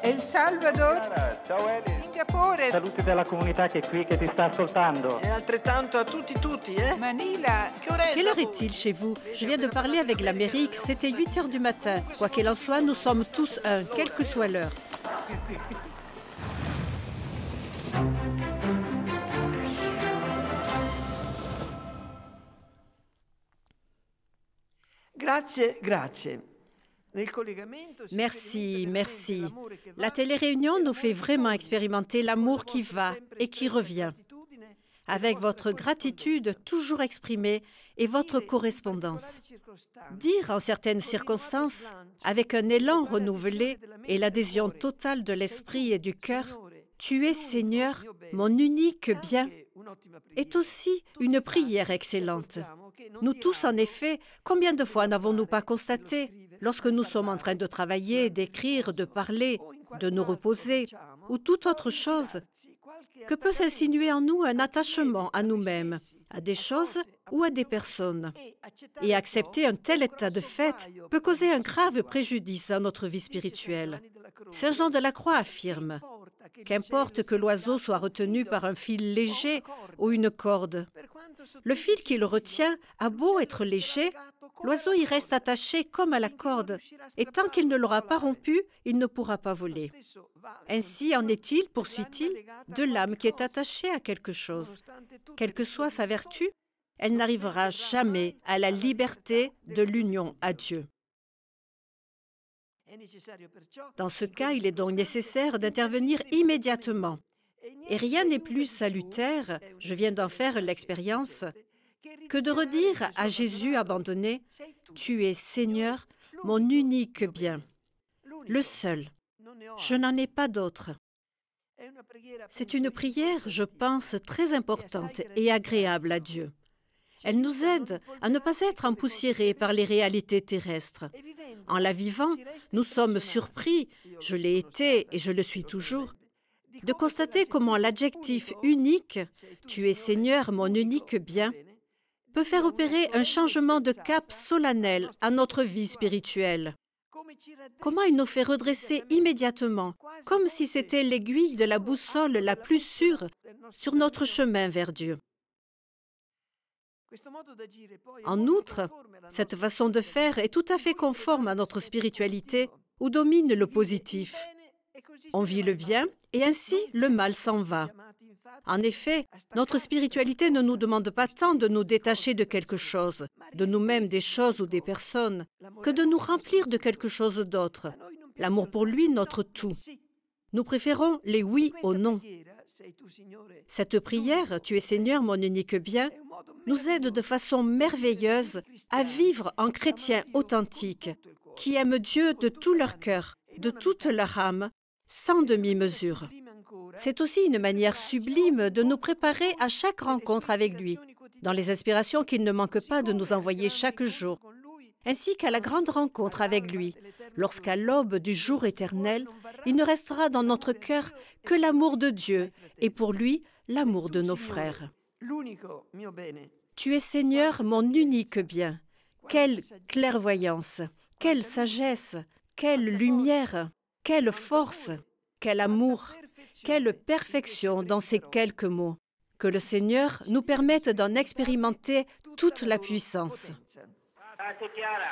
El Salvador, Ciao Eli. Singapore, Saluti della comunità che è qui, che ti sta ascoltando. E altrettanto a tutti, eh? Manila. Quelle heure est-il chez vous? Je viens de parler avec l'Amérique, c'était 8 heures du matin. Quoi qu'il en soit, nous sommes tous un, quelle que soit l'heure. Grazie. Merci. La téléréunion nous fait vraiment expérimenter l'amour qui va et qui revient. Avec votre gratitude toujours exprimée et votre correspondance. Dire en certaines circonstances, avec un élan renouvelé et l'adhésion totale de l'esprit et du cœur, « Tu es Seigneur, mon unique bien », est aussi une prière excellente. Nous tous, en effet, combien de fois n'avons-nous pas constaté, lorsque nous sommes en train de travailler, d'écrire, de parler, de nous reposer, ou toute autre chose, que peut s'insinuer en nous un attachement à nous-mêmes, à des choses ou à des personnes. Et accepter un tel état de fait peut causer un grave préjudice dans notre vie spirituelle. Saint Jean de la Croix affirme « Qu'importe que l'oiseau soit retenu par un fil léger ou une corde, le fil qui le retient a beau être léger, l'oiseau y reste attaché comme à la corde, et tant qu'il ne l'aura pas rompu, il ne pourra pas voler. Ainsi en est-il, poursuit-il, de l'âme qui est attachée à quelque chose. Quelle que soit sa vertu, elle n'arrivera jamais à la liberté de l'union à Dieu. Dans ce cas, il est donc nécessaire d'intervenir immédiatement. Et rien n'est plus salutaire, je viens d'en faire l'expérience, que de redire à Jésus abandonné, « Tu es Seigneur, mon unique bien, le seul. Je n'en ai pas d'autre. » C'est une prière, je pense, très importante et agréable à Dieu. Elle nous aide à ne pas être empoussiérés par les réalités terrestres. En la vivant, nous sommes surpris, je l'ai été et je le suis toujours, de constater comment l'adjectif unique, « Tu es Seigneur, mon unique bien », peut faire opérer un changement de cap solennel à notre vie spirituelle. Comment il nous fait redresser immédiatement, comme si c'était l'aiguille de la boussole la plus sûre sur notre chemin vers Dieu. En outre, cette façon de faire est tout à fait conforme à notre spiritualité où domine le positif. On vit le bien et ainsi le mal s'en va. En effet, notre spiritualité ne nous demande pas tant de nous détacher de quelque chose, de nous-mêmes, des choses ou des personnes, que de nous remplir de quelque chose d'autre. L'amour pour lui, notre tout. Nous préférons les oui aux non. Cette prière, « Tu es Seigneur, mon unique bien », nous aide de façon merveilleuse à vivre en chrétiens authentiques, qui aiment Dieu de tout leur cœur, de toute leur âme, sans demi-mesure. C'est aussi une manière sublime de nous préparer à chaque rencontre avec lui, dans les inspirations qu'il ne manque pas de nous envoyer chaque jour, ainsi qu'à la grande rencontre avec lui, lorsqu'à l'aube du jour éternel, il ne restera dans notre cœur que l'amour de Dieu et pour lui, l'amour de nos frères. Tu es Seigneur, mon unique bien. Quelle clairvoyance, quelle sagesse, quelle lumière, quelle force, quel amour, quelle perfection dans ces quelques mots. Que le Seigneur nous permette d'en expérimenter toute la puissance. C'est chiara.